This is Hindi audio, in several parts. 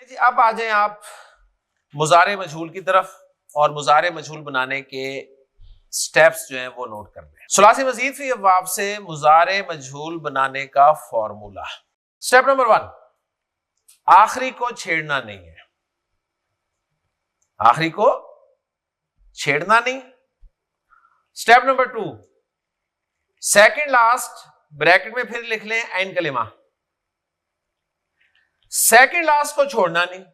जी अब आ जाए आप मुजारे मजहूल की तरफ और मुजारे मजहूल बनाने के स्टेप्स जो हैं वो नोट कर लें। सुलासी मजीद फी अब्वाब से मुजारे मजहूल बनाने का फॉर्मूला। स्टेप नंबर 1, आखिरी को छेड़ना नहीं है। आखिरी को छेड़ना नहीं। Step number 2, second last bracket में फिर लिख लें ऐन कलिमा। सेकंड लास्ट को छोड़ना नहीं।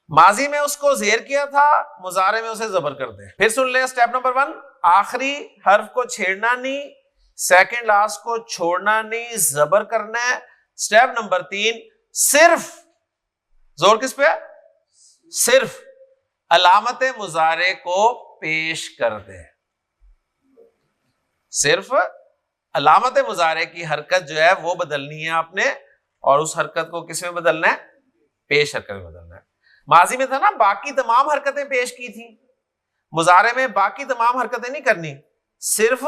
माजी में उसको जेर किया था, मुजारे में उसे जबर कर दे। फिर सुन ले स्टेप नंबर 1, आखिरी हर्फ को छेड़ना नहीं, सेकंड लास्ट को छोड़ना नहीं, जबर करना है। स्टेप नंबर 3, सिर्फ जोर किस पे? सिर्फ अलामत मुजारे को पेश कर दे। सिर्फ अलामत मुजारे की हरकत जो है वो बदलनी है आपने, और उस हरकत को किस में बदलना है? पेश हरकत में बदलना है। माजी में था ना बाकी तमाम हरकतें पेश की थी, मुजारे में बाकी तमाम हरकतें नहीं करनी, सिर्फ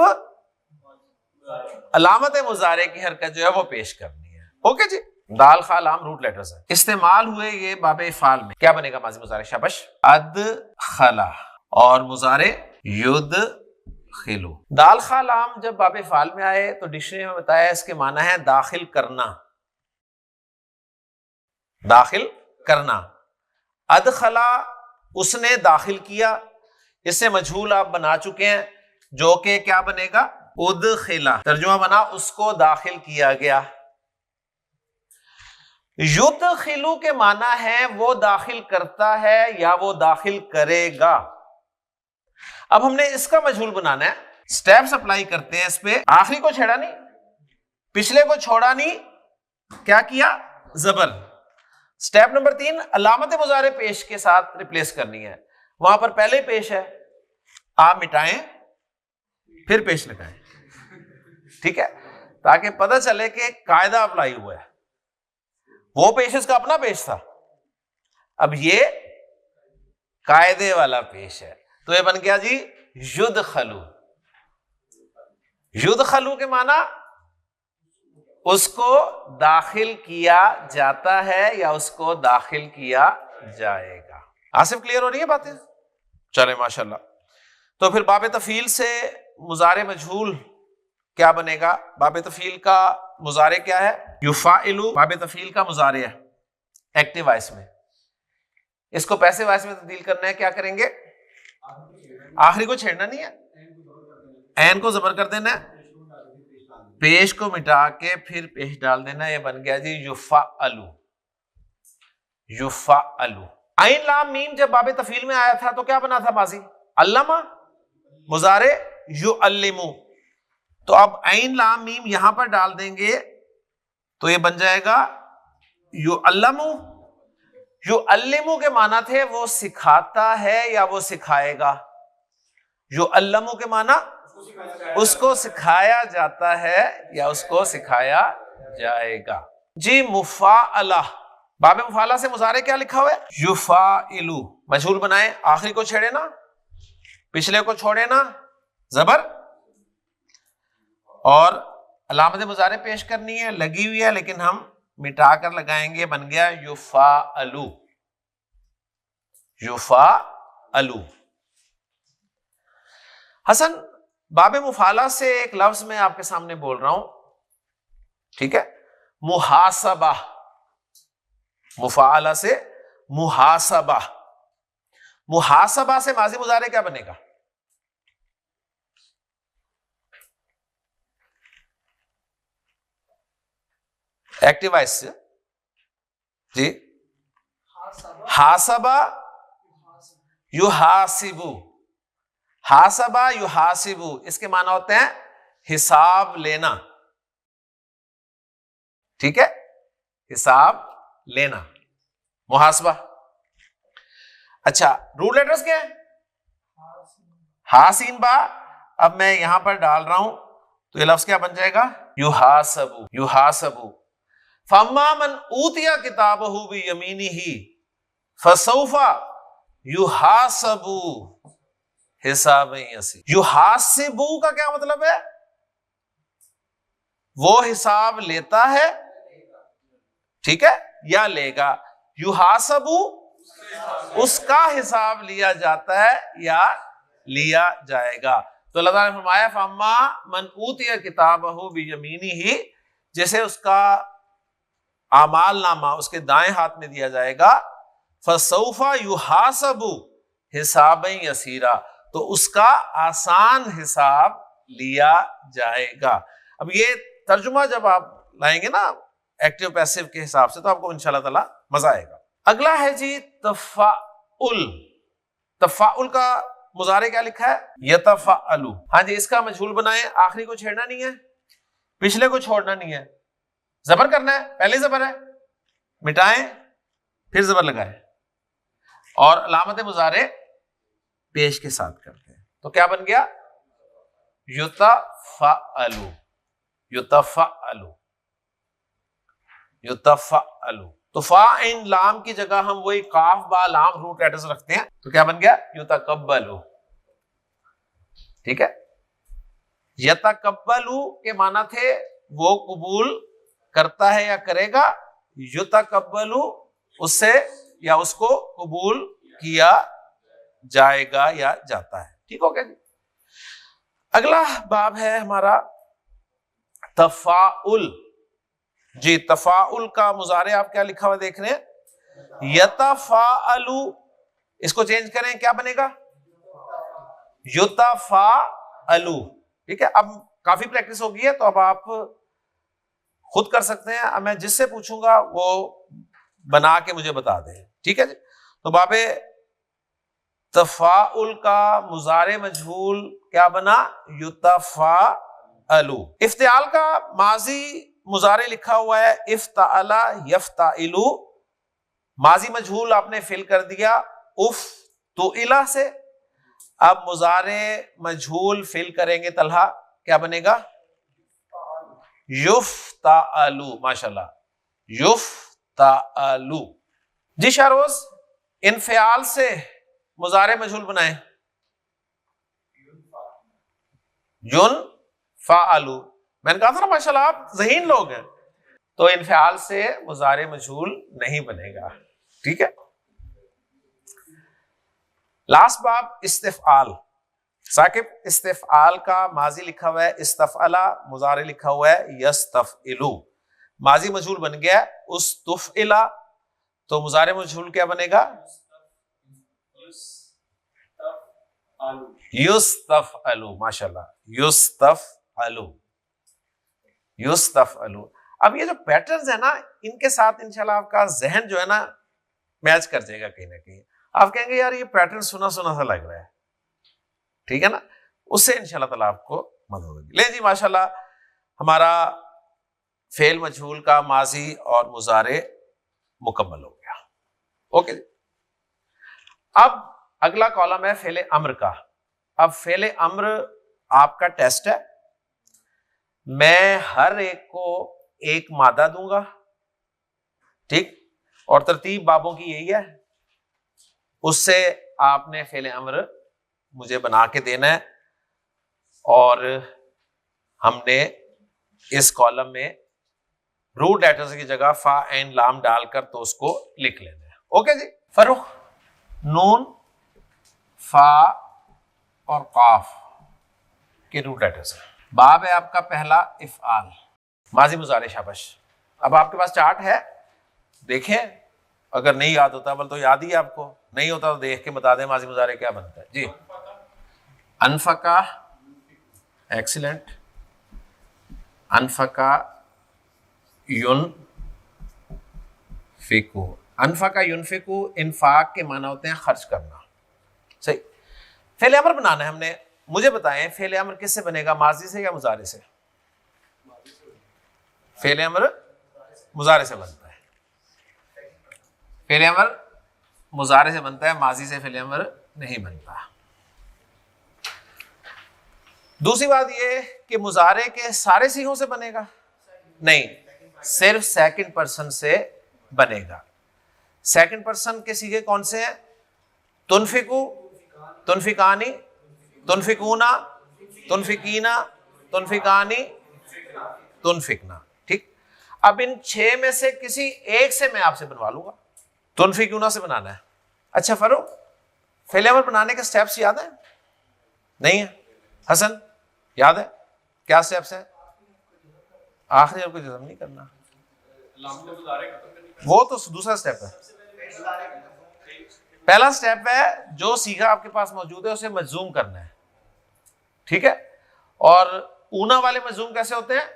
अलामत मुजारे की हरकत जो है वो पेश करनी है। ओके जी। दाल खा लाम रूट लेटर्स है, इस्तेमाल हुए ये बाबे फाल में क्या बनेगा? माजी मुजारे। शाबाश। अद खला और मुजारे युद खिलू। दाल खा लाम जब बाबे फाल में आए तो डिक्शनरी में बताया इसके माना है दाखिल करना। दाखिल करना। अदखला उसने दाखिल किया, इससे मजहूल आप बना चुके हैं, जो कि क्या बनेगा? उदखिला। तर्जुमा बना उसको दाखिल किया गया। युदखिलू के माना है वो दाखिल करता है या वो दाखिल करेगा। अब हमने इसका मजहूल बनाना है। स्टेप्स अप्लाई करते हैं इस पे। आखिरी को छेड़ा नहीं, पिछले को छोड़ा नहीं, क्या किया? जबर। स्टेप नंबर 3, अलामत मुजारे पेश के साथ रिप्लेस करनी है। वहां पर पहले पेश है, आप मिटाएं फिर पेश लगाएं, ठीक है, ताकि पता चले कि कायदा अप्लाई हुआ है। वो पेश इसका अपना पेश था, अब ये कायदे वाला पेश है, तो ये बन गया जी युद खलू। युद खलू के माना उसको दाखिल किया जाता है या उसको दाखिल किया जाएगा। आसिफ क्लियर हो रही है बातें? चले माशाल्लाह। तो फिर बाबे तफील से मुजारे मजहूल क्या बनेगा? बाबे तफील का मुजारे क्या है? युफाइलु बाबे तफील का मुजारे है एक्टिव वॉइस में। इसको पैसिव वॉइस में तब्दील करना है, क्या करेंगे? आखिरी को छेड़ना नहीं है, ऐन को जबर कर देना है, पेश को मिटा के फिर पेश डाल देना। ये बन गया जी युफाअलु। युफाअलु। आइन लाम मीम जब बाबे तफील में आया था तो क्या बना था माजी? अल्लमा। मुजारे युअल्लिमु। तो अब आइन लाम मीम यहां पर डाल देंगे तो ये बन जाएगा युअल्लमु। युअल्लिमु के माना थे वो सिखाता है या वो सिखाएगा। युअल्लमु के माना उसको सिखाया जाता है या उसको सिखाया जाएगा। जी मुफाअला। बाबे मुफाला से मुजारे क्या लिखा हुआ है? युफाइलु। मजहूल बनाए, आखिरी को छेड़े ना, पिछले को छोड़े ना, जबर, और अलामत मुजारे पेश करनी है, लगी हुई है लेकिन हम मिटा कर लगाएंगे, बन गया युफाअलु। युफाअलु। हसन बाबे मुफाला से एक लफ्ज मैं आपके सामने बोल रहा हूं, ठीक है? मुहासबा। मुफाला से मुहासबा। मुहासबा से माजी मुजारे क्या बनेगा? एक्टिव वॉइस से जी। हासबा युहासिबु। हासबा युहासिबु इसके माना होते हैं हिसाब लेना, ठीक है? हिसाब लेना, मुहासबा। अच्छा, रूट लेटर्स क्या है? हासीन बा। अब मैं यहां पर डाल रहा हूं तो ये लफ्ज क्या बन जाएगा? युहासबु। युहासबु। फम्मा मन ऊतिया किताबहु बियमीनिही फसौफा युहासबु हिसाब यसीर। युहासिबु का क्या मतलब है? वो हिसाब लेता है, ठीक है, या लेगा। युहासबु उसका हिसाब लिया जाता है या लिया जाएगा। तो अल्लाह ताला ने फरमाया फम्मा मन ऊतिया किताबहु बियमीनिही, जैसे उसका आमाल नामा उसके दाएं हाथ में दिया जाएगा, फसौफा युहासबु हिसाबन यसीरा, तो उसका आसान हिसाब लिया जाएगा। अब ये तर्जुमा जब आप लाएंगे ना एक्टिव पैसिव के हिसाब से तो आपको इंशाल्लाह ताला मजा आएगा। अगला है जी तफाउल। तफाउल का मुजारे क्या लिखा है? यतफअलु। हाँ जी, इसका मजहूल बनाएं, आखिरी को छेड़ना नहीं है, पिछले को छोड़ना नहीं है, जबर करना है, पहले जबर है, मिटाएं फिर जबर लगाएं और अलामत मुजारे पेश के साथ करते हैं। तो क्या बन गया? युतफअलु। युतफअलु। युतफअलु। तो फा इन लाम की जगह हम वही काफ बा लाम रूट लेटर्स रखते हैं, तो क्या बन गया? युतकब्बलु। ठीक है। यतकब्बलु के माना थे वो कबूल करता है या करेगा, युतकब्बलु उससे या उसको कबूल किया जाएगा या जाता है। ठीक हो गया जी। अगला बाब है हमारा तफाउल। जी, तफाउल का मुजारे आप क्या लिखा हुआ देख रहे हैं? यतफाअलु। इसको चेंज करें, क्या बनेगा? युतफाअलु। ठीक है। अब काफी प्रैक्टिस हो गई है तो अब आप खुद कर सकते हैं। अब मैं जिससे पूछूंगा वो बना के मुझे बता दें। ठीक है जी। तो बाबे तफाउल का मुजारे मजहूल क्या बना? युतफाअलु। इफ्तिआल का माजी मुजारे लिखा हुआ है इफ्ताअला यफ्ताइलु। माजी मजहूल आपने फिल कर दिया उफ तो इला से। अब मुजारे मजहूल फिल करेंगे तलहा, क्या बनेगा? युफ्ताअलु। माशाल्लाह, युफ्ताअलु। जी शाहरोज, इनफियाल से मुजारे मजहूल बनाए। युनफाअलु। मैंने कहा था ना माशाल्लाह आप ज़हीन लोग हैं। तो इनफियाल से मुजारे मजहूल नहीं बनेगा। ठीक है। लास्ट बाब इस्तिफआल। साकिब, इस्तिफआल का माजी लिखा हुआ है इस्तफअला, मुजारे लिखा हुआ है यस्तफइलु। माजी मजहूल बन गया उस्तुफइला, तो मुजारे मजहूल क्या बनेगा? युस्तफअलु। माशाल्लाह, युस्तफअलु। युस्तफअलु। अब ये जो पैटर्न्स है ना, इनके साथ इंशाल्लाह आपका जहन जो है ना मैच कर जाएगा कहीं ना कहीं। आप कहेंगे यार ये पैटर्न सुना सुना सा लग रहा है। ठीक है ना, उससे इंशाल्लाह ताला आपको मदद होगी। ले जी माशाल्लाह, हमारा फेल मजहूल का माजी और मुजारे मुकम्मल हो गया। ओके जी। अब अगला कॉलम है फेले अम्र का। अब फेले अम्र आपका टेस्ट है। मैं हर एक को एक मादा दूंगा, ठीक, और तरतीब बाबों की यही है। उससे आपने फेले अम्र मुझे बना के देना है और हमने इस कॉलम में रूट लेटर्स की जगह फा एंड लाम डालकर तो उसको लिख लेना है। ओके जी। फरुख, नून, फा और काफ के रूट लेटर्स हैं। बाब है आपका पहला इफ़आल, माजी मुजारे शाबाश। अब आपके पास चार्ट है, देखें। अगर नहीं याद होता बल तो याद ही है आपको, नहीं होता तो देख के बता दें माजी मुजारे क्या बनता है जी। अनफका, एक्सीलेंट। अनफका युनफिकु। अनफका युनफिकु इनफाक के माना होते हैं खर्च करना। सही। फेले अमर बनाना है हमने। मुझे बताएं फेले अमर किससे बनेगा, माजी से या मुजारे से? फेले अमर मुजारे से बनता है। फेले अमर मुजारे से बनता है, माजी से फेले अमर नहीं बनता। दूसरी बात यह कि मुजारे के सारे सीगों से बनेगा नहीं, सिर्फ सेकंड पर्सन से बनेगा। सेकंड पर्सन के सीगे कौन से हैं? तुनफिकु, तुनफिकानी, तुनफिकूना, तुनफिकीना, तुनफिकानी, तुनफिकना। ठीक। अब इन 6 में से किसी एक से मैं आपसे बनवा लूंगा। तुनफिकूना से बनाना है। अच्छा फरूक, फेल अमर बनाने के स्टेप्स याद है? नहीं है? हसन याद है? क्या स्टेप्स है? आखिरी और को जज़म नहीं करना, वो तो दूसरा स्टेप है। पहला स्टेप है जो सीखा आपके पास मौजूद है उसे मजूम करना है, ठीक है। और ऊना वाले मजूम कैसे होते हैं?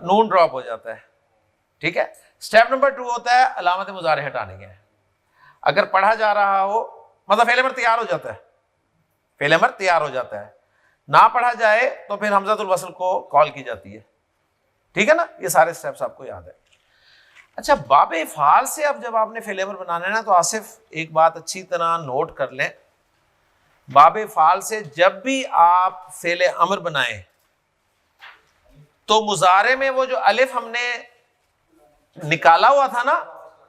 नून ड्रॉप हो जाता है, ठीक है। स्टेप नंबर 2 होता है अलामत मुजारे हटाने के। अगर पढ़ा जा रहा हो, मतलब फेल अमर तैयार हो जाता है, फेल अमर तैयार हो जाता है, ना पढ़ा जाए तो फिर हमज़तुल वस्ल को कॉल की जाती है, ठीक है ना। ये सारे स्टेप्स आपको याद है। अच्छा, बाबे फाल से अब जब आपने फेल अमर बनाना है ना, तो आसिफ एक बात अच्छी तरह नोट कर लें, बाबे फाल से जब भी आप फेल अमर बनाएं तो मुजारे में वो जो अलिफ हमने निकाला हुआ था ना,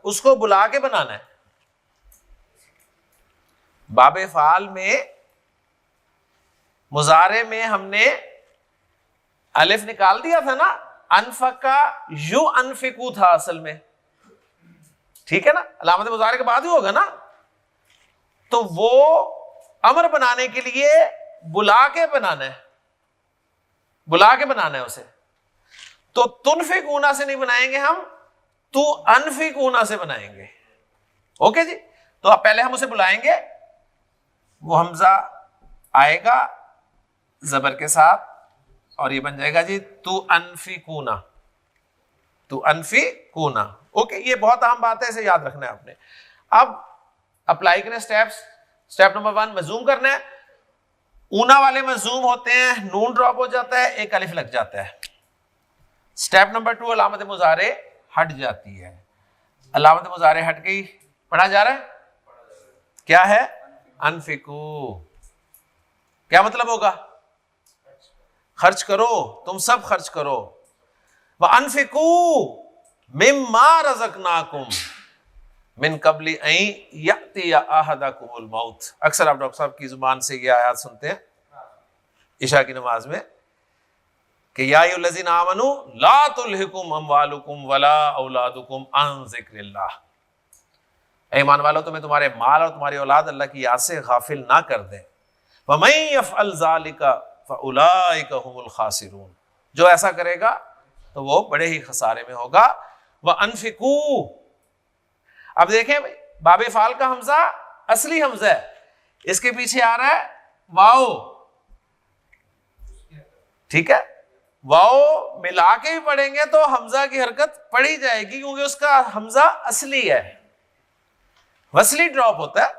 उसको बुला के बनाना है। बाबे फाल में मुजारे में हमने अलिफ निकाल दिया था ना, अनफका यू अनफिकू था असल में, ठीक है ना। अलामत मुजारे के बाद ही होगा ना, तो वो अमर बनाने के लिए बुला के बनाना है, बुला के बनाना है उसे। तो तुनफिकूना से नहीं बनाएंगे हम, तू अनफिकूना से बनाएंगे। ओके जी। तो अब पहले हम उसे बुलाएंगे, वो हमजा आएगा जबर के साथ और ये बन जाएगा जी तू अनफिकूना, तू अनफिकूना। ओके, ये बहुत अहम बात है, इसे याद रखना है आपने। अब अप्लाई करें स्टेप्स। स्टेप नंबर 1 मजूम करना है। ऊना वाले मजूम होते हैं, नून ड्रॉप हो जाता है, एक अलिफ लग जाता है। स्टेप नंबर 2 अलामत मुजारे हट जाती है। अलामत मुजारे हट गई, पढ़ा जा रहा है, क्या है? अनफिकू। क्या मतलब होगा? खर्च करो, तुम सब खर्च करो। व अनफिकू मिम्मा रज़क़नाकुम मिन कबली अन यअतिया अहदकुमुल मौत। अक्सर आप डॉक्टर साहब की जुबान से ये आयत सुनते हैं इशा की नमाज में कि या अय्युहल्लज़ीना आमनू ला तुल्हिकुम अमवालुकुम वला औलादुकुम अन ज़िक्रिल्लाह। ईमान वालों, तुम्हें तुम्हारे माल और तुम्हारी औलाद अल्लाह की याद से गाफिल ना कर दे। वमन यफ़अल ज़ालिका फ़उलाइका हुमुल खासिरून। जो ऐसा करेगा तो वो बड़े ही खसारे में होगा। व अनफिकू, अब देखें बाबे फाल का हमजा असली हमजा है, इसके पीछे आ रहा है वाओ, ठीक है। वाओ मिला के भी पढ़ेंगे तो हमजा की हरकत पढ़ी जाएगी, क्योंकि उसका हमजा असली है, वसली ड्रॉप होता है,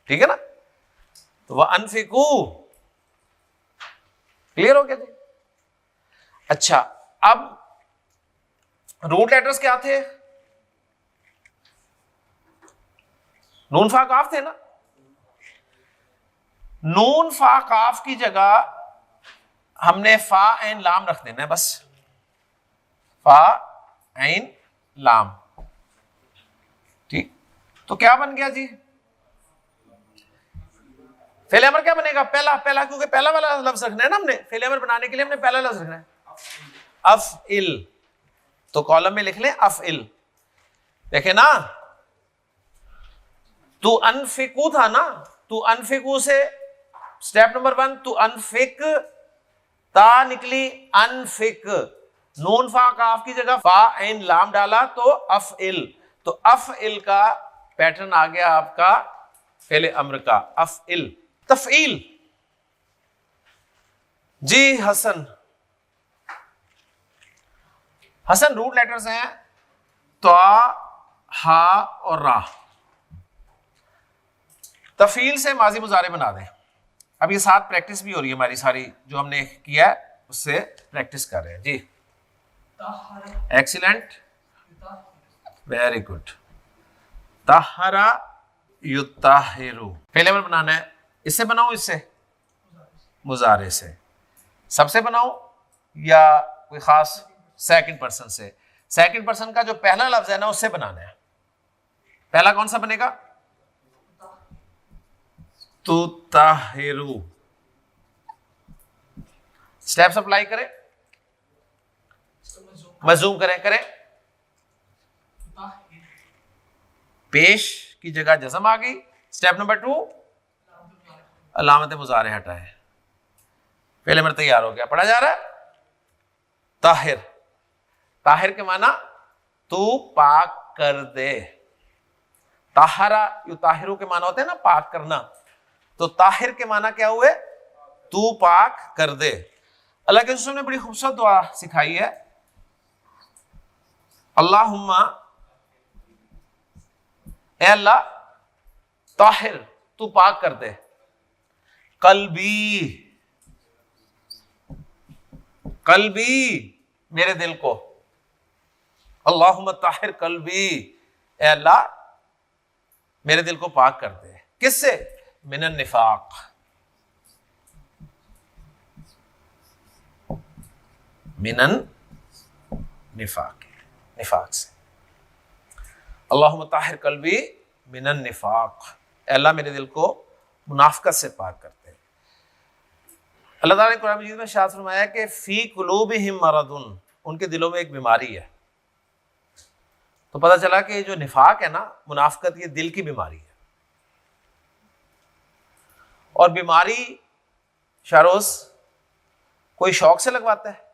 ठीक है ना। तो वह अनफिकू, क्लियर हो गया जी। अच्छा, अब रूट लेटर्स क्या थे? नून फा काफ थे ना। नून फा काफ की जगह हमने फा ऐन लाम रख देना है, बस फा ऐन लाम, ठीक। तो क्या बन गया जी? फेल अमर क्या बनेगा? पहला पहला, क्योंकि पहला वाला लफ्ज रखना है ना हमने, फेल अमर बनाने के लिए हमने पहला लफ्ज रखना है अफ इल। तो कॉलम में लिख लें अफ इल। देखे ना, तू अनफिकू था ना, तू अनफिकू से स्टेप नंबर 1 तू अनफिक, ता निकली अनफिक, नून फा काफ की जगह फा ऐन लाम डाला तो अफ इल। तो अफ इल का पैटर्न आ गया आपका फेल अमर का, अफ इल। तफईल जी। हसन, हसन रूट लेटर्स हैं तो, हा और रा। तफील से माजी मुजारे बना दें। अब ये साथ प्रैक्टिस भी हो रही है हमारी, सारी जो हमने किया है उससे प्रैक्टिस कर रहे हैं जी। Excellent, very good. ताहरा युताहिरु। फेल अमर बनाना है, इससे बनाऊं, इससे मुजारे से, सबसे बनाऊं या कोई खास सेकंड पर्सन से? सेकंड पर्सन का जो पहला लफ्ज है ना उससे बनाना है। पहला कौन सा बनेगा? तुताहिरु। स्टेप्स अप्लाई करें। मजूम करें। पेश की जगह जज़म आ गई। स्टेप नंबर 2, अलामत मुजारे हटाए। पहले मेरा तैयार हो गया, पढ़ा जा रहा है। ताहिर, ताहिर के माना तू पाक कर दे। ताहरा यू ताहिरू के माना होते हैं ना, पाक करना। तो ताहिर के माना क्या हुए? तू पाक कर दे। अल्लाह के रसूल ने बड़ी खूबसूरत दुआ सिखाई है, अल्लाहुम्मा, ए अल्लाह ताहिर तू पाक कर दे कल्बी, कल्बी मेरे दिल को। अल्लाहुम्मा ताहिर कल्बी, ए अल्लाह मेरे दिल को पाक कर दे। किससे? मिनन निफाक, मिनन निफाक, निफाक से। अल्लाहुम्मा ताहिर कल्बी मिनन निफाक, अल्लाह मेरे दिल को मुनाफिकत से पाक करते हैं। अल्लाह ताला ने कुरान मजीद में इरशाद फरमाया कि फी कुलूबिहिम मरदुन, उनके दिलों में एक बीमारी है। तो पता चला कि जो निफाक है ना, मुनाफिकत, ये दिल की बीमारी है। और बीमारी शारोज कोई शौक से लगवाता है?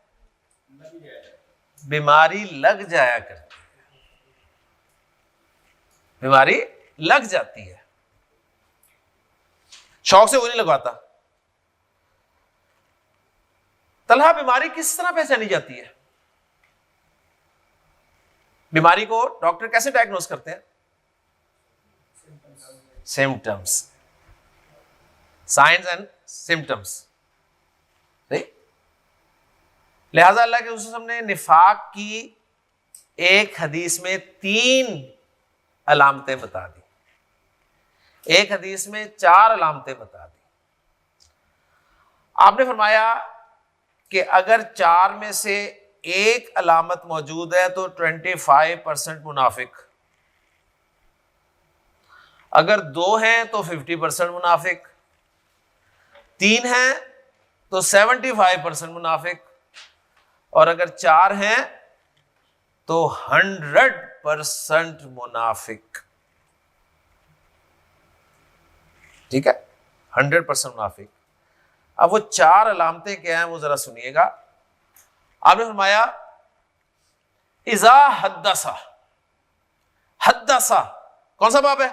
बीमारी लग जाया करती है, बीमारी लग जाती है, शौक से वो नहीं लगवाता। तलहा, बीमारी किस तरह पहचानी जाती है? बीमारी को डॉक्टर कैसे डायग्नोस करते हैं? Symptoms, science and symptoms. लिहाजा अल्लाह के रसूल ने निफाक की एक हदीस में 3 अलामतें बता दी, एक हदीस में 4 अलामतें बता दी। आपने फरमाया कि अगर 4 में से एक अलामत मौजूद है तो 25% मुनाफिक, अगर 2 हैं तो 50% मुनाफिक, 3 हैं तो 75% मुनाफिक, और अगर 4 हैं तो 100% मुनाफिक। ठीक है, 100% मुनाफिक। अब वो 4 अलामतें क्या हैं वो जरा सुनिएगा। आपने फरमाया इज़ा हद्दसा, हद्दसा कौन सा बाब है?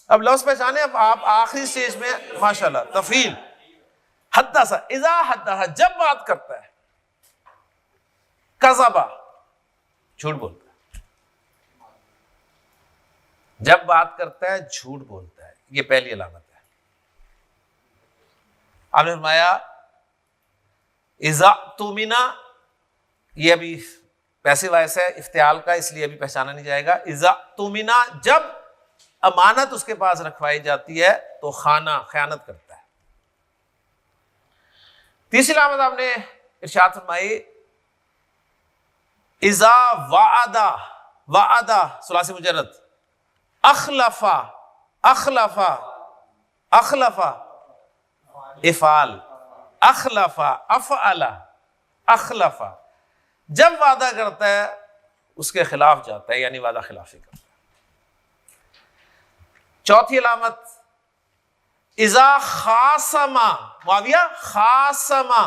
अब लफ्ज़ पहचाने, अब आप आखिरी स्टेज में माशाल्लाह तफील। हद्दसा, इज़ा हद्दसा जब बात करता है, कज़बा झूठ बोलता है, जब बात करता है झूठ बोलता है, ये पहली अलामत है। आपने फरमाया इज़ा तुमिना, ये अभी पैसिव वॉइस है इफ्तियाल का, इसलिए अभी पहचाना नहीं जाएगा। इज़ा तुमिना, जब अमानत उसके पास रखवाई जाती है तो खाना, खयानत करता है। तीसरी अलामत आपने इरशाद फरमाई इज़ा वाअदा, वाअदा सुलासी मुजर्रद, अखलफा, अखलफा, अखलफा इफाल, अखलफा अफअला, अखलफा, जब वादा करता है उसके खिलाफ जाता है, यानी वादा खिलाफी करता है। चौथी अलामत इज़ा खासमा, मुआविया खासमा,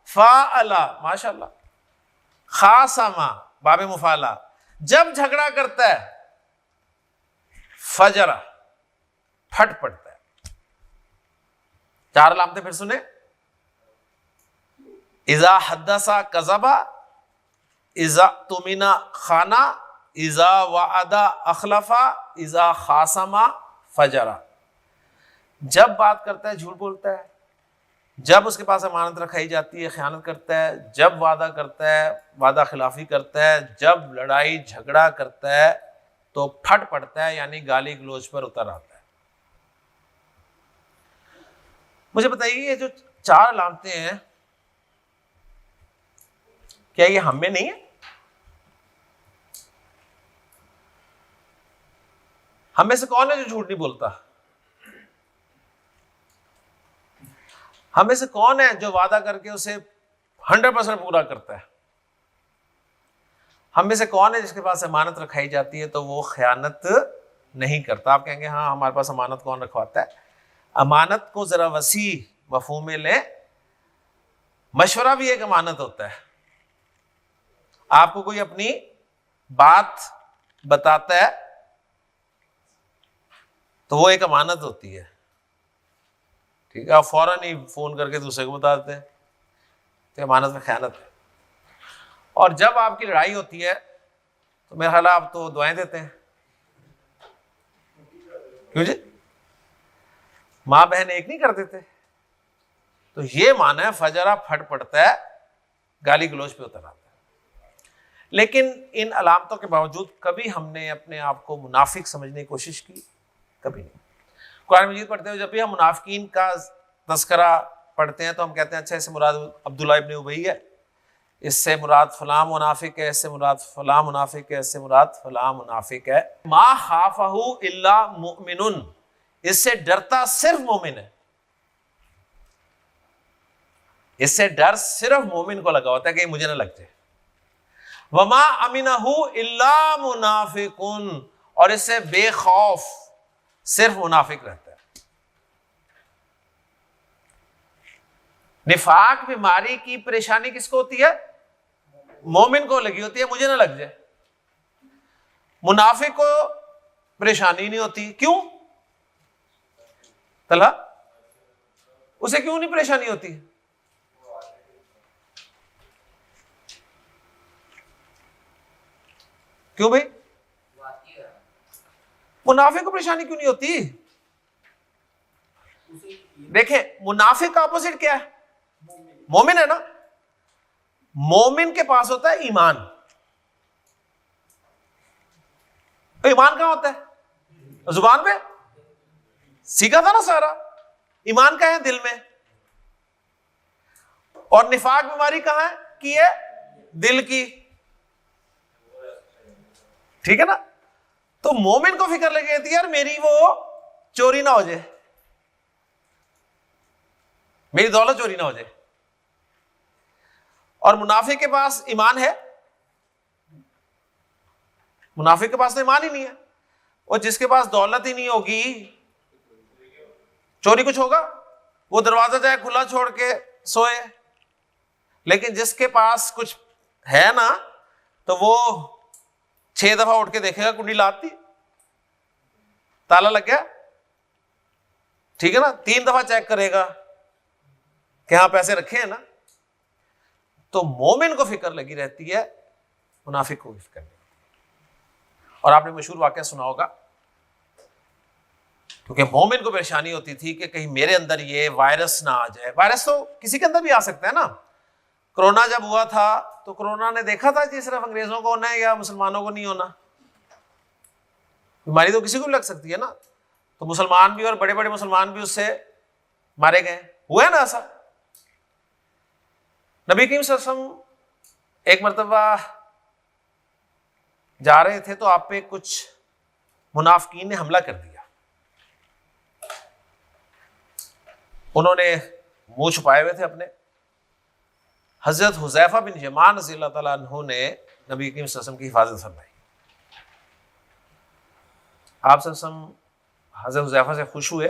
फाअला, माशाअल्लाह, खासमा बाबे मुफाला, जब झगड़ा करता है फजरा, फट पड़ता है। 4 अलामतें फिर सुने, इज़ा हद्दसा कज़बा, इज़ा तुमिना खाना, इज़ा वाअदा अखलफा, इज़ा खासमा फजरा। जब बात करता है झूठ बोलता है, जब उसके पास अमानत रखाई जाती है खयानत करता है, जब वादा करता है वादा खिलाफी करता है, जब लड़ाई झगड़ा करता है तो फट पड़ता है, यानी गाली गलोच पर उतर आता है। मुझे बताइए ये जो 4 अलामतें हैं, क्या ये हम में नहीं है? हम में से कौन है जो झूठ नहीं बोलता? हम में से कौन है जो वादा करके उसे 100% पूरा करता है? हम में से कौन है जिसके पास अमानत रखाई जाती है तो वो खयानत नहीं करता? आप कहेंगे हाँ, हमारे पास अमानत कौन रखवाता है? अमानत को जरा वसी मफहूम में ले, मशवरा भी एक अमानत होता है। आपको कोई अपनी बात बताता है तो वो एक अमानत होती है, ठीक है? आप फौरन ही फोन करके दूसरे को बता देते हैं तो अमानत में खयानत है। और जब आपकी लड़ाई होती है तो मेरा ख्याल आप तो दुआएं देते हैं, क्यों जी? माँ बहन एक नहीं कर देते? तो ये माना है फजरा फट पड़ता है, गाली गलौज पे उतर आता है। लेकिन इन अलामतों के बावजूद कभी हमने अपने आप को मुनाफिक समझने की कोशिश की? कभी नहीं। कुरान मजीद पढ़ते हुए जब भी हम मुनाफिकीन का तस्करा पढ़ते हैं तो हम कहते हैं अच्छा, इससे मुराद अब्दुल्ला इब्न उबई है, इससे मुराद फलां मुनाफिक है, इससे मुराद फलां मुनाफिक है, इससे मुराद फलां मुनाफिक है। मा खाफहु इल्ला मुमिनुन, इससे डरता सिर्फ मोमिन है। इससे डर सिर्फ मोमिन को लगा होता है कि मुझे ना लग जाए। वमा अमिनहु इल्ला मुनाफिकुन, और इससे बेखौफ सिर्फ मुनाफिक रहता है। निफाक बीमारी की परेशानी किसको होती है? मोमिन को लगी होती है, मुझे ना लग जाए। मुनाफिक को परेशानी नहीं होती, क्यों? तला उसे क्यों नहीं परेशानी होती? क्यों भाई? मुनाफिक को परेशानी क्यों नहीं होती? देखें, मुनाफिक का ऑपोजिट क्या है? मोमिन है ना। मोमिन के पास होता है ईमान। तो ईमान कहां होता है? जुबान पे सीखा था ना सारा। ईमान का है दिल में। और निफाक बीमारी कहां है की है? दिल की। ठीक है ना। तो मोमिन को फिक्र लगी रहती है यार मेरी वो चोरी ना हो जाए, मेरी दौलत चोरी ना हो जाए। और मुनाफिक के पास ईमान है? मुनाफिक के पास तो ईमान ही नहीं है। और जिसके पास दौलत ही नहीं होगी, चोरी कुछ होगा? वो दरवाजा चाहे खुला छोड़ के सोए। लेकिन जिसके पास कुछ है ना, तो वो 6 दफा उठ के देखेगा कुंडी लाती, ताला लग गया, ठीक है ना। 3 दफा चेक करेगा कि हाँ पैसे रखे हैं ना। तो मोमिन को फिक्र लगी रहती है, मुनाफिक को भी फिक्र नहीं। और आपने मशहूर वाकया सुना होगा, क्योंकि मोमिन को परेशानी होती थी कि कहीं मेरे अंदर ये वायरस ना आ जाए। वायरस तो किसी के अंदर भी आ सकता है ना। कोरोना जब हुआ था तो कोरोना ने देखा था कि सिर्फ अंग्रेजों को होना है या मुसलमानों को नहीं होना। बीमारी तो किसी को भी लग सकती है ना। तो मुसलमान भी और बड़े बड़े मुसलमान भी उससे मारे गए, हुआ है ना ऐसा। नबी करीम सल्लल्लाहु अलैहि वसल्लम एक मरतबा जा रहे थे तो आप पे कुछ मुनाफिकीन ने हमला कर दिया। उन्होंने मुंह छुपाए हुए थे अपने। हजरत हुज़ैफा बिन यमान रज़ियल्लाहु तआला अन्हु ने नबी करीम सल्लल्लाहु अलैहि वसल्लम की हिफाजत फरमाई। आप सल्लल्लाहु अलैहि वसल्लम हजरत हुज़ैफा से खुश हुए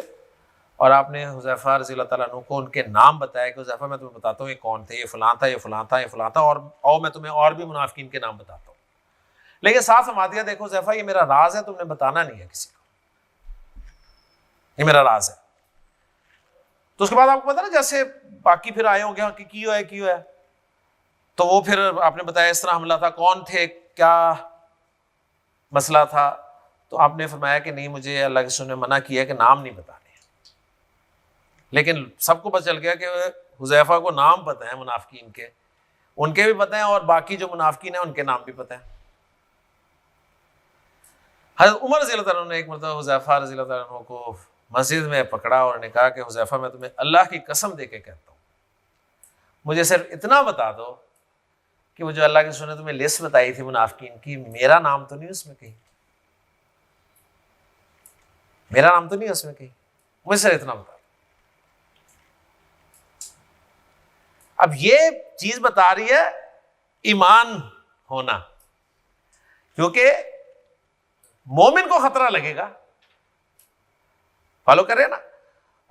और आपने हुज़ैफा रज़ियल्लाहु तआला अन्हु को उनके नाम बताया कि हुज़ैफा मैं तुम्हें बताता हूँ ये कौन थे, ये फलां था, ये फलां था, ये फलां था, और मैं तुम्हें और भी मुनाफिकीन के नाम बताता हूँ। लेकिन साफ फरमा दिया, देखो हुज़ैफा ये मेरा राज है, तुमने बताना नहीं है किसी को, ये मेरा राज है। तो उसके बाद आपको पता ना, जैसे बाकी फिर आए होंगे कि क्यों है, तो वो फिर आपने बताया इस तरह हमला था, कौन थे, क्या मसला था। तो आपने फरमाया कि नहीं, मुझे अल्लाह के रसूल ने मना किया कि नाम नहीं बताने। लेकिन सबको पता चल गया कि हुज़ैफा को नाम पता है मुनाफिकीन के, उनके भी पता है और बाकी जो मुनाफिकीन है उनके नाम भी पता है। हज़रत उमर रज़ियल्लाहु अन्हु ने एक मरतबा हुज़ैफा रज़ियल्लाहु अन्हु को मस्जिद में पकड़ा और ने कहा कि हुज़ैफा मैं तुम्हें अल्लाह की कसम दे के कहता हूँ, मुझे सिर्फ इतना बता दो कि वो जो अल्लाह के रसूल ने तुम्हें लिस्ट बताई थी मुनाफिकीन की, मेरा नाम तो नहीं उसमें कहीं, मेरा नाम तो नहीं उसमें कहीं, मुझे सिर्फ इतना बता दो। अब ये चीज बता रही है ईमान होना। क्योंकि मोमिन को खतरा लगेगा। फॉलो कर रहे हैं ना।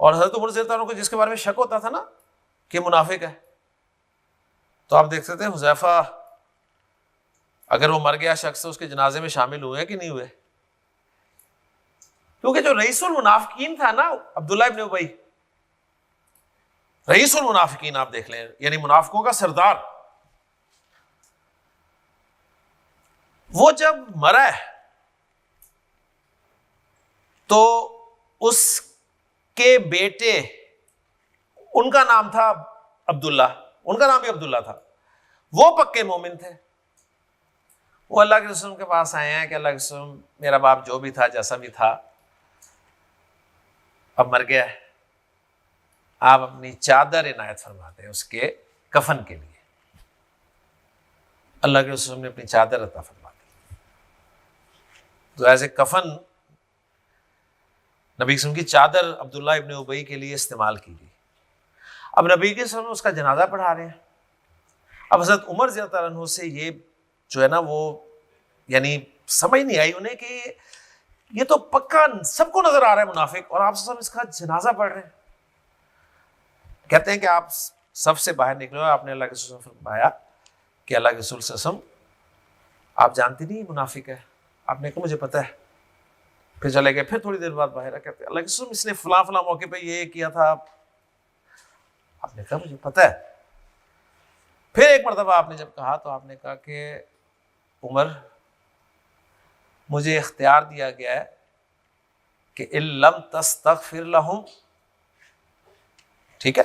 और हजरत उमर रज़ियल्लाहु अन्हु को जिसके बारे में शक होता था ना कि मुनाफिक है, तो आप देख सकते हैं हुज़ैफा, अगर वो मर गया शख्स, उसके जनाजे में शामिल हुए कि नहीं हुए? क्योंकि जो रईसुल मुनाफिकीन था ना, अब्दुल्लाह इब्न उबई, रईसुल मुनाफिकीन आप देख लें, यानी मुनाफिकों का सरदार, वो जब मरा है तो उसके बेटे, उनका नाम था अब्दुल्ला, उनका नाम भी अब्दुल्ला था, वो पक्के मोमिन थे। वो अल्लाह के रसूल के पास आए हैं कि अल्लाह के रसूल, मेरा बाप जो भी था, जैसा भी था, अब मर गया है, आप अपनी चादर इनायत फरमाते हैं उसके कफन के लिए। अल्लाह के रसूल ने अपनी चादर अता फरमा दी। तो ऐसे कफन, नबी वसल्लम की चादर अब्दुल्ला इब्न उबई के लिए इस्तेमाल की गई। अब नबी के वसल्लम उसका जनाजा पढ़ा रहे हैं। अब हज़रत उमर रज़ियल्लाहु अन्हु से ये जो है ना, वो यानी समझ नहीं आई उन्हें कि ये तो पक्का सबको नजर आ रहा है मुनाफिक, और आप सब इसका जनाजा पढ़ रहे हैं। कहते हैं कि आप सबसे बाहर निकले और आपने अल्लाह के रसूल से फरमाया कि अल्लाह के रसूल सल्लल्लाहु अलैहि वसल्लम, आप जानती नहीं मुनाफिक है? आपने कहा मुझे पता है। फिर चले गए। फिर थोड़ी देर बाद बाहर कहते हैं अल्लाह के रसूल, इसने फला फला मौके पे ये किया था। आपने कहा मुझे पता है। फिर एक मरतबा आपने जब कहा तो आपने कहा कि उमर, मुझे इख्तियार दिया गया है कि इल्लम तस्तगफिर लहुम, ठीक है,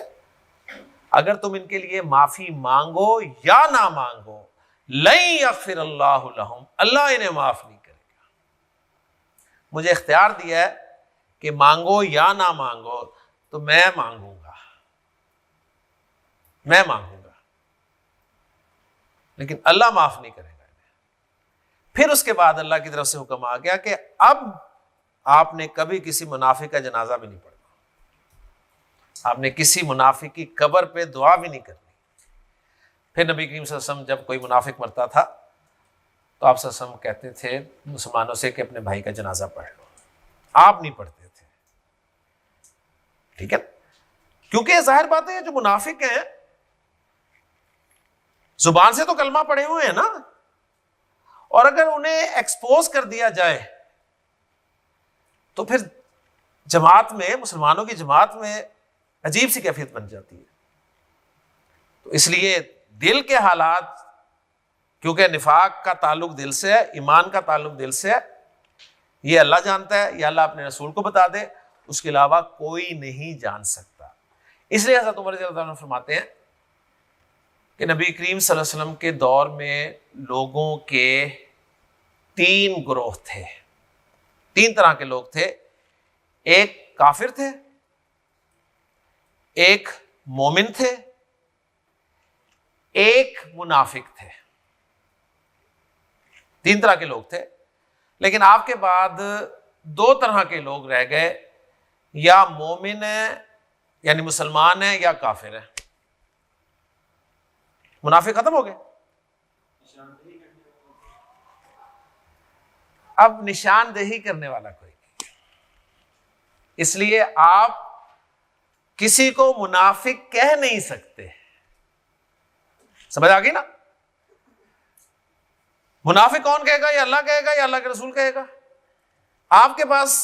अगर तुम इनके लिए माफी मांगो या ना मांगो, लन यगफिर अल्लाहु लहुम, अल्लाह इन्हें माफ नहीं करेगा। मुझे इख्तियार दिया है कि मांगो या ना मांगो, तो मैं मांगूंगा, लेकिन अल्लाह माफ नहीं करेगा। फिर उसके बाद अल्लाह की तरफ से हुक्म आ गया कि अब आपने कभी किसी मुनाफिक का जनाजा भी नहीं पढ़ना, आपने किसी मुनाफिक की कब्र पे दुआ भी नहीं करनी। फिर नबी करीम सल्लल्लाहु अलैहि वसल्लम जब कोई मुनाफिक मरता था तो आप सल्लल्लाहु अलैहि वसल्लम कहते थे मुसलमानों से कि अपने भाई का जनाजा पढ़ लो, आप नहीं पढ़ते थे, ठीक है। क्योंकि जाहिर बात है जो मुनाफिक हैं जुबान से तो कलमा पढ़े हुए हैं ना, और अगर उन्हें एक्सपोज कर दिया जाए तो फिर जमात में, मुसलमानों की जमात में अजीब सी कैफियत बन जाती है। तो इसलिए दिल के हालात, क्योंकि निफाक का ताल्लुक दिल से है, ईमान का ताल्लुक दिल से है, ये अल्लाह जानता है, या अल्लाह अपने रसूल को बता दे, उसके अलावा कोई नहीं जान सकता। इसलिए हज़रत उमर रज़ियल्लाहु अन्हु फरमाते हैं कि नबी करीम सल्लल्लाहु अलैहि वसल्लम के दौर में लोगों के 3 ग्रोह थे, 3 तरह के लोग थे। एक काफिर थे, एक मोमिन थे, एक मुनाफिक थे। 3 तरह के लोग थे। लेकिन आपके बाद 2 तरह के लोग रह गए, या मोमिन है यानी मुसलमान है, या काफिर है। मुनाफिक खत्म हो गए। अब निशानदेही करने वाला कोई नहीं, इसलिए आप किसी को मुनाफिक कह नहीं सकते। समझ आ गई ना? मुनाफिक कौन कहेगा? या अल्लाह कहेगा या अल्लाह के रसूल कहेगा। आपके पास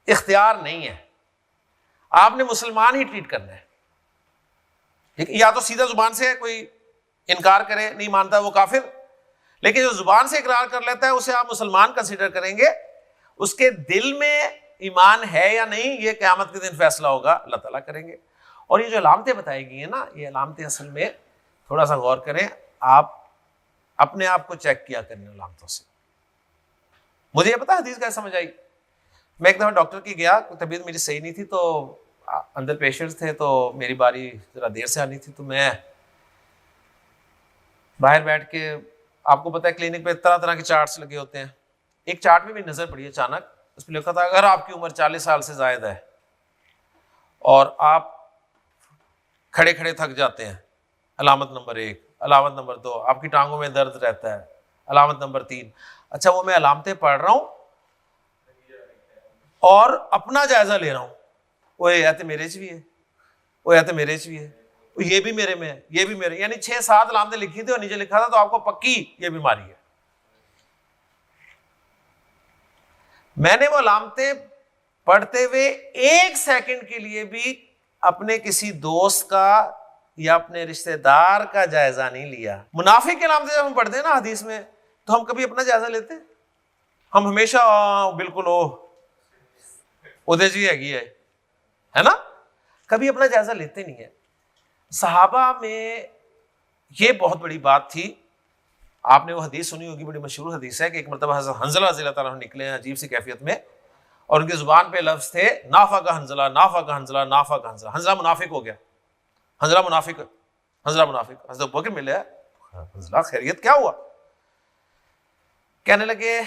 इख्तियार नहीं है, आपने मुसलमान ही ट्रीट करना है। या तो सीधा जुबान से कोई इनकार करे, नहीं मानता, वो काफिर। लेकिन जो जुबान से इकरार कर लेता है उसे आप मुसलमान कंसीडर करेंगे। उसके दिल में ईमान है या नहीं, ये क़यामत के दिन फैसला होगा, अल्लाह ताला करेंगे। और ये जो अलामतें बताई गई हैं ना, ये अलामतें असल में, थोड़ा सा गौर करें, आप अपने आप को चेक किया करें अलामतों से। मुझे ये पता है हदीस कैसे समझ आई। मैं एक दफ़ा डॉक्टर की गया, तबीयत मेरी सही नहीं थी, तो अंदर पेशेंट्स थे, तो मेरी बारी ज़रा देर से आनी थी, तो मैं बाहर बैठ के, आपको पता है क्लिनिक पे तरह तरह के चार्ट्स लगे होते हैं। एक चार्ट में मेरी नज़र पड़ी अचानक, उस पर लिखा था अगर आपकी उम्र 40 साल से ज़्यादा है और आप खड़े खड़े थक जाते हैं, अलामत नंबर 1। अलामत नंबर 2, आपकी टांगों में दर्द रहता है। अलामत नंबर 3। अच्छा, वो मैं अलामतें पढ़ रहा हूं और अपना जायजा ले रहा हूं, वो या तो मेरे च भी है, वो या तो मेरे च भी है, ये भी मेरे में है, ये भी मेरे, यानी 6-7 अलामतें लिखी थी और नीचे लिखा था तो आपको पक्की ये बीमारी है। मैंने वो अलामतें पढ़ते हुए 1 सेकंड के लिए भी अपने किसी दोस्त का या अपने रिश्तेदार का जायजा नहीं लिया। मुनाफिक के अलामतें जब हम पढ़ते हैं ना हदीस में, तो हम कभी अपना जायजा लेते हैं? हम हमेशा बिल्कुल उदय जी है ना, कभी अपना जायजा लेते नहीं है। सहाबा में ये बहुत बड़ी बात थी। आपने वो हदीस सुनी होगी, बड़ी मशहूर हदीस है कि एक मरतबा हज़रत हंज़ला रज़ी अल्लाह ताला अन्हु निकले हैं अजीब सी कैफियत में, और उनकी जुबान पे लफ्ज थे नाफा का हंज़ला, नाफा का हंज़ला, नाफा का हंज़ला। हंज़ला मुनाफिक हो गया, हंज़ला मुनाफिक, हंज़ला मुनाफिक। हज़रत अबू बकर मिले, हंज़ला खैरियत क्या हुआ? कहने लगे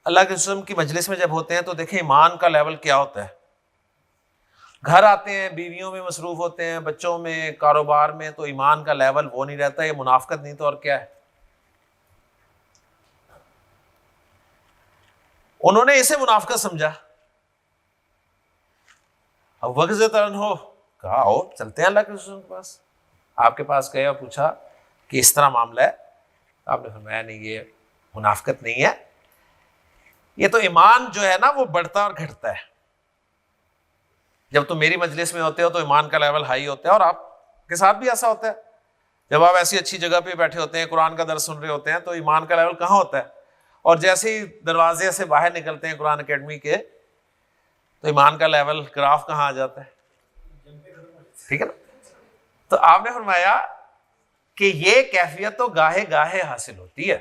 अल्लाह के रसूल की मजलिस में जब होते हैं तो देखें ईमान का लेवल क्या होता है। घर आते हैं, बीवियों में मसरूफ होते हैं, बच्चों में, कारोबार में, तो ईमान का लेवल वो नहीं रहता। ये मुनाफिकत नहीं तो और क्या है? उन्होंने इसे मुनाफिकत समझा। अब वक्त हो कहा हो चलते हैं अल्लाह के रसूल के पास। आपके पास गए और पूछा कि इस तरह मामला है, आपने फरमाया नहीं, ये मुनाफिकत नहीं है, ये तो ईमान जो है ना वो बढ़ता और घटता है। जब तुम मेरी मजलिस में होते हो तो ईमान का लेवल हाई होता है, और आपके साथ भी ऐसा होता है। जब आप ऐसी अच्छी जगह पे बैठे होते हैं, कुरान का दर्स सुन रहे होते हैं, तो ईमान का लेवल कहाँ होता है? और जैसे ही दरवाजे से बाहर निकलते हैं कुरान अकेडमी के, तो ईमान का लेवल ग्राफ कहाँ आ जाता है? ठीक है ना। तो आपने फरमाया कि ये कैफियत तो गाहे गाहे हासिल होती है,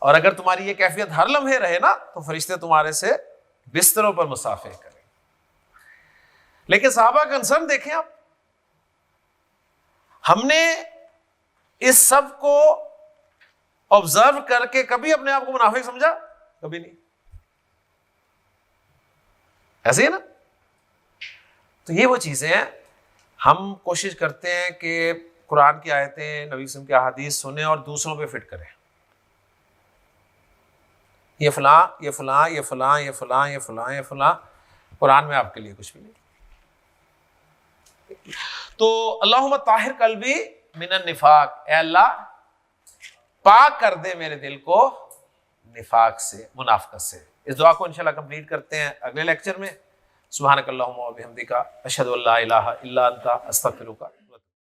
और अगर तुम्हारी ये कैफियत हर लम्हे रहे ना, तो फरिश्ते तुम्हारे से बिस्तरों पर मुसाफे करें। लेकिन साहबा का कंसर्न देखें आप, हमने इस सब को ऑब्जर्व करके कभी अपने आप को मुनाफिक समझा? कभी नहीं। ऐसे ही ना। तो ये वो चीजें हैं, हम कोशिश करते हैं कि कुरान की आयतें, नबी वसल्लम की अहादीस सुने और दूसरों पे फिट करें। ये फलां, ये फलां, ये फलां, ये फलां, ये फलां, ये फलां, कुरान में आपके लिए कुछ भी नहीं। तो अल्लाहुम्मा ताहिर कल्बी मिनन निफाक, ए अल्लाह पाक कर दे मेरे दिल को निफाक से, मुनाफिकत से। इस दुआ को इंशाल्लाह कंप्लीट करते हैं अगले लेक्चर में। सुब्हानक अल्लाहुम्मा व बिहम्दिका अशहदु अल्ला इलाहा इल्ला अंता अस्तगफिरुका।